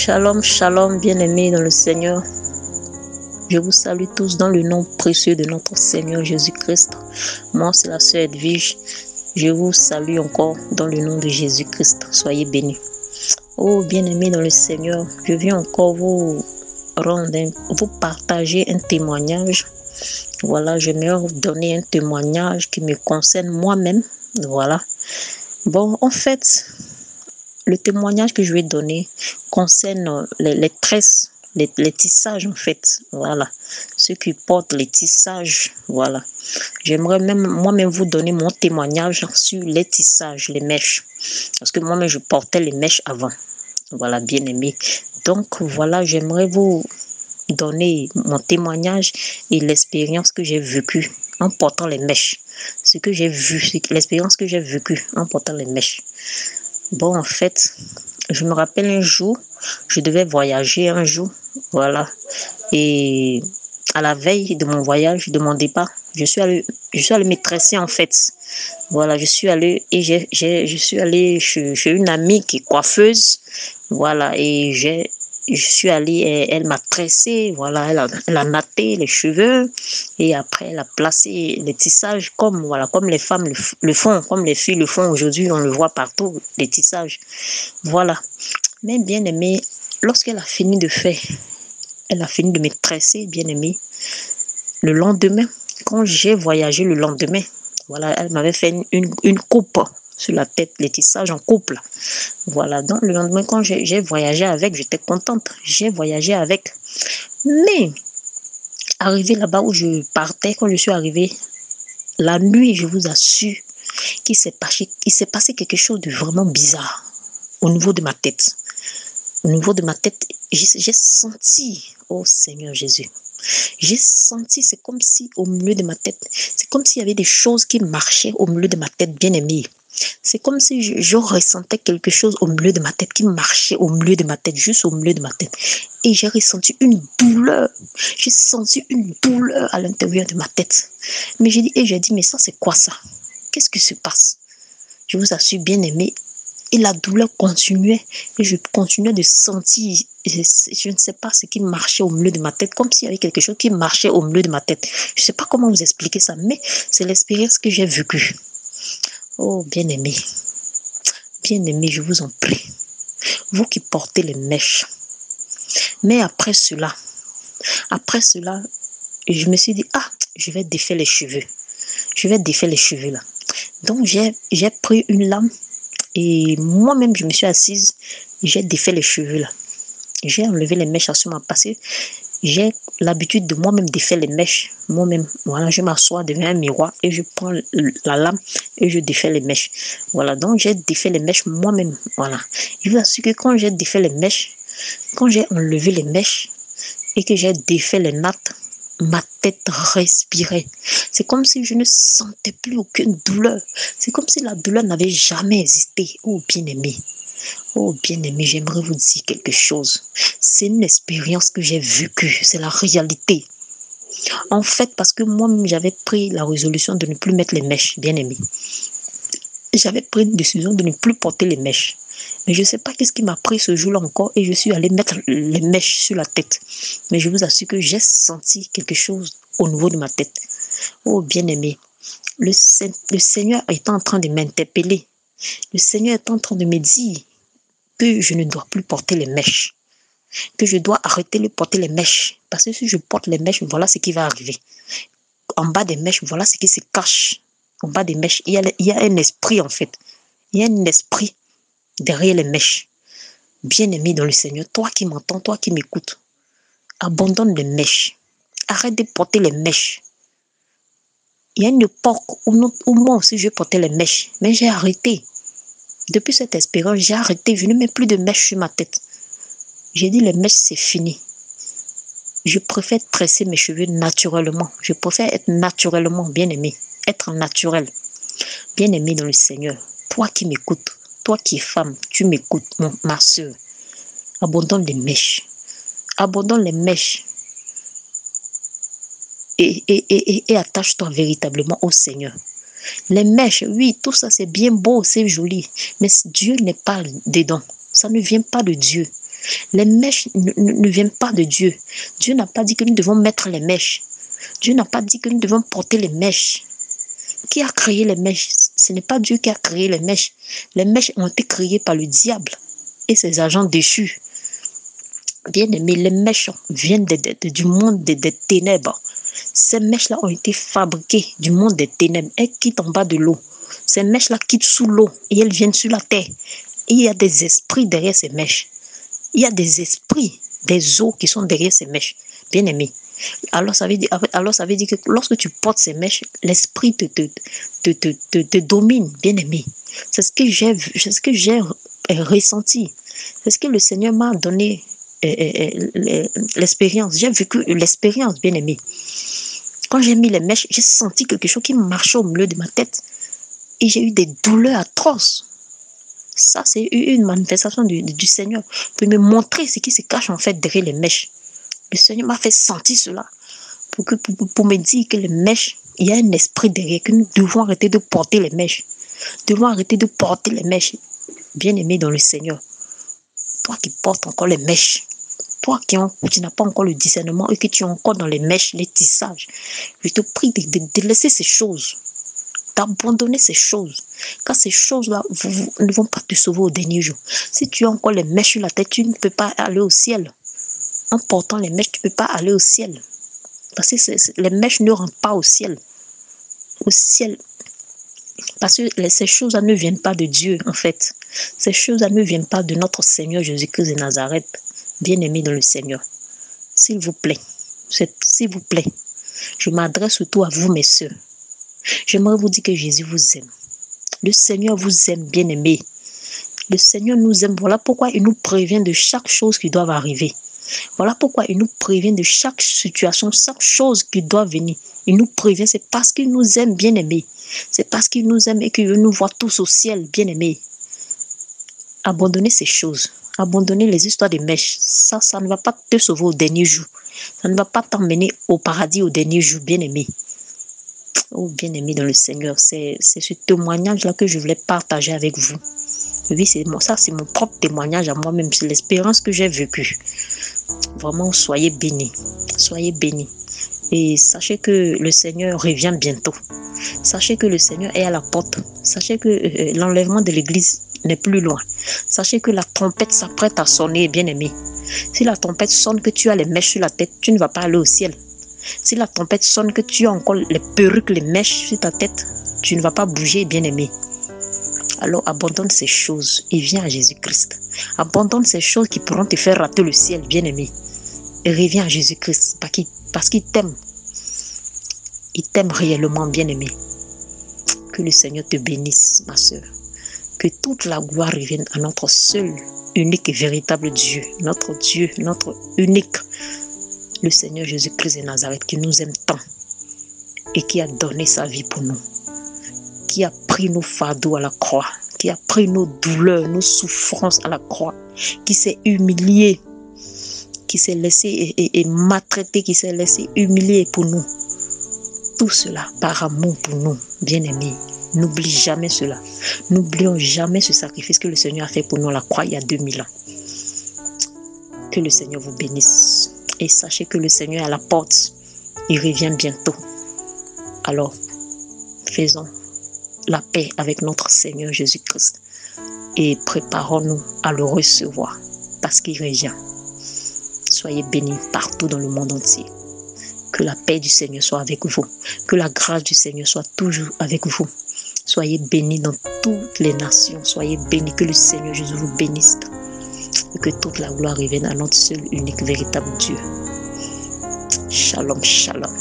Shalom, shalom, bien-aimés dans le Seigneur. Je vous salue tous dans le nom précieux de notre Seigneur Jésus-Christ. Moi, c'est la sœur Edwige. Je vous salue encore dans le nom de Jésus-Christ. Soyez bénis. Oh, bien-aimés dans le Seigneur, je viens encore vous partager un témoignage. Voilà, j'aimerais vous donner un témoignage qui me concerne moi-même. Voilà. Bon, en fait, le témoignage que je vais donner concerne les tresses, les tissages en fait. Voilà. Ceux qui portent les tissages. Voilà. J'aimerais même moi-même vous donner mon témoignage sur les tissages, les mèches. Parce que moi-même, je portais les mèches avant. Voilà, bien aimé. Donc, voilà, j'aimerais vous donner mon témoignage et l'expérience que j'ai vécue en portant les mèches. Ce que j'ai vu, l'expérience que j'ai vécue en portant les mèches. Bon, en fait, je me rappelle un jour, je devais voyager un jour, voilà. Et à la veille de mon voyage, de mon départ, je suis allée me tresser en fait. Voilà, je suis allée et je suis allée chez une amie qui est coiffeuse, voilà, et je suis allée, elle m'a tressé, voilà, elle a natté les cheveux et après elle a placé les tissages comme les femmes le font, comme les filles le font aujourd'hui, on le voit partout, les tissages. Voilà. Mais bien aimé, lorsqu'elle a fini de faire, elle a fini de me tresser, bien aimé, le lendemain, quand j'ai voyagé le lendemain, voilà, elle m'avait fait une coupe sur la tête, les tissages en couple. Voilà, donc le lendemain, quand j'ai voyagé avec, j'étais contente. J'ai voyagé avec. Mais, arrivé là-bas où je partais, quand je suis arrivée, la nuit, je vous assure qu'il s'est passé quelque chose de vraiment bizarre au niveau de ma tête. Au niveau de ma tête, j'ai senti, oh Seigneur Jésus, j'ai senti, c'est comme si au milieu de ma tête, c'est comme s'il y avait des choses qui marchaient au milieu de ma tête, bien aimée. C'est comme si je ressentais quelque chose au milieu de ma tête qui marchait au milieu de ma tête, juste au milieu de ma tête. Et j'ai ressenti une douleur. J'ai senti une douleur à l'intérieur de ma tête. Mais j'ai dit, mais ça c'est quoi ça? Qu'est-ce qui se passe? Je vous assure, bien aimé. Et la douleur continuait. Et je continuais de sentir, je ne sais pas ce qui marchait au milieu de ma tête, comme s'il y avait quelque chose qui marchait au milieu de ma tête. Je ne sais pas comment vous expliquer ça, mais c'est l'expérience que j'ai vécue. Oh, bien-aimé, je vous en prie, vous qui portez les mèches. Mais après cela, je me suis dit, je vais défaire les cheveux. Je vais défaire les cheveux là. Donc, j'ai pris une lame et moi-même, je me suis assise, j'ai défait les cheveux là. J'ai enlevé les mèches à ce moment passé. J'ai l'habitude de moi-même défaire les mèches. Moi-même, voilà, je m'assois devant un miroir et je prends la lame et je défais les mèches. Voilà, donc j'ai défait les mèches moi-même. Voilà. Je vous assure que quand j'ai défait les mèches, quand j'ai enlevé les mèches et que j'ai défait les nattes, ma tête respirait. C'est comme si je ne sentais plus aucune douleur. C'est comme si la douleur n'avait jamais existé. Oh, bien-aimé. Oh, bien-aimé, j'aimerais vous dire quelque chose. C'est une expérience que j'ai vécue. C'est la réalité. En fait, parce que moi-même, j'avais pris la résolution de ne plus mettre les mèches, bien-aimé. J'avais pris une décision de ne plus porter les mèches. Mais je ne sais pas qu'est-ce qui m'a pris ce jour-là encore et je suis allée mettre les mèches sur la tête. Mais je vous assure que j'ai senti quelque chose au niveau de ma tête. Oh, bien-aimé, le Seigneur est en train de m'interpeller. Le Seigneur est en train de me dire que je ne dois plus porter les mèches. Que je dois arrêter de porter les mèches. Parce que si je porte les mèches, voilà ce qui va arriver. En bas des mèches, voilà ce qui se cache. En bas des mèches, il y a un esprit en fait. Il y a un esprit derrière les mèches. Bien-aimé dans le Seigneur, toi qui m'entends, toi qui m'écoutes, abandonne les mèches. Arrête de porter les mèches. Il y a une époque où moi aussi je portais les mèches, mais j'ai arrêté. Depuis cette expérience, j'ai arrêté. Je ne mets plus de mèches sur ma tête. J'ai dit les mèches, c'est fini. Je préfère tresser mes cheveux naturellement. Je préfère être naturellement bien-aimé. Être naturel. Bien-aimé dans le Seigneur. Toi qui m'écoutes, toi qui es femme, tu m'écoutes, ma soeur. Abandonne les mèches. Abandonne les mèches. Et attache-toi véritablement au Seigneur. Les mèches, oui, tout ça c'est bien beau, c'est joli. Mais Dieu n'est pas dedans. Ça ne vient pas de Dieu. Les mèches ne viennent pas de Dieu. Dieu n'a pas dit que nous devons mettre les mèches. Dieu n'a pas dit que nous devons porter les mèches. Qui a créé les mèches? Ce n'est pas Dieu qui a créé les mèches. Les mèches ont été créées par le diable et ses agents déchus. Bien aimé, les mèches viennent du monde des ténèbres. Ces mèches-là ont été fabriquées du monde des ténèbres. Elles quittent en bas de l'eau. Ces mèches-là quittent sous l'eau et elles viennent sur la terre. Et il y a des esprits derrière ces mèches. Il y a des esprits, des eaux qui sont derrière ces mèches. Bien aimé. Alors ça veut dire que lorsque tu portes ces mèches, l'esprit te domine, bien aimé. C'est ce que j'ai ressenti. C'est ce que le Seigneur m'a donné l'expérience. J'ai vécu l'expérience, bien aimé. Quand j'ai mis les mèches, j'ai senti quelque chose qui marchait au milieu de ma tête. Et j'ai eu des douleurs atroces. Ça, c'est une manifestation du Seigneur pour me montrer ce qui se cache en fait derrière les mèches. Le Seigneur m'a fait sentir cela pour me dire que les mèches, il y a un esprit derrière, que nous devons arrêter de porter les mèches. Nous devons arrêter de porter les mèches. Bien-aimé dans le Seigneur, toi qui portes encore les mèches, toi qui n'as pas encore le discernement et que tu es encore dans les mèches, les tissages, je te prie de laisser ces choses, d'abandonner ces choses. Car ces choses-là ne vont pas te sauver au dernier jour. Si tu as encore les mèches sur la tête, tu ne peux pas aller au ciel. En portant les mèches, tu ne peux pas aller au ciel. Parce que les mèches ne rentrent pas au ciel. Au ciel. Parce que ces choses-là ne viennent pas de Dieu, en fait. Ces choses-là ne viennent pas de notre Seigneur Jésus-Christ de Nazareth. Bien-aimé dans le Seigneur. S'il vous plaît, je m'adresse surtout à vous, mes sœurs. J'aimerais vous dire que Jésus vous aime. Le Seigneur vous aime, bien-aimé. Le Seigneur nous aime. Voilà pourquoi il nous prévient de chaque chose qui doit arriver. Voilà pourquoi il nous prévient de chaque situation, chaque chose qui doit venir. Il nous prévient, c'est parce qu'il nous aime, bien-aimé. C'est parce qu'il nous aime et qu'il veut nous voir tous au ciel, bien-aimé. Abandonnez ces choses. Abandonnez les histoires de mèches. Ça ne va pas te sauver au dernier jour. Ça ne va pas t'emmener au paradis au dernier jour, bien-aimé. Oh, bien-aimé dans le Seigneur, c'est ce témoignage-là que je voulais partager avec vous. Oui, c'est mon propre témoignage à moi-même, c'est l'expérience que j'ai vécue. Vraiment, soyez bénis. Soyez bénis. Et sachez que le Seigneur revient bientôt. Sachez que le Seigneur est à la porte. Sachez que l'enlèvement de l'église n'est plus loin. Sachez que la trompette s'apprête à sonner, bien-aimé. Si la trompette sonne que tu as les mèches sur la tête, tu ne vas pas aller au ciel. Si la trompette sonne que tu as encore les perruques, les mèches sur ta tête, tu ne vas pas bouger, bien-aimé. Alors abandonne ces choses et viens à Jésus-Christ. Abandonne ces choses qui pourront te faire rater le ciel, bien-aimé. Et reviens à Jésus-Christ parce qu'il t'aime. Il t'aime réellement, bien-aimé. Que le Seigneur te bénisse, ma soeur. Que toute la gloire revienne à notre seul, unique et véritable Dieu. Notre unique, le Seigneur Jésus-Christ de Nazareth, qui nous aime tant et qui a donné sa vie pour nous. Qui a pris nos fardeaux à la croix, qui a pris nos douleurs, nos souffrances à la croix, qui s'est humilié, qui s'est laissé et maltraité, qui s'est laissé humilier pour nous. Tout cela par amour pour nous, bien-aimés. N'oublie jamais cela. N'oublions jamais ce sacrifice que le Seigneur a fait pour nous à la croix il y a 2000 ans. Que le Seigneur vous bénisse. Et sachez que le Seigneur est à la porte. Il revient bientôt. Alors, faisons la paix avec notre Seigneur Jésus-Christ et préparons-nous à le recevoir parce qu'il revient. Soyez bénis partout dans le monde entier. Que la paix du Seigneur soit avec vous. Que la grâce du Seigneur soit toujours avec vous. Soyez bénis dans toutes les nations. Soyez bénis. Que le Seigneur Jésus vous bénisse. Et que toute la gloire revienne à notre seul, unique, véritable Dieu. Shalom, shalom.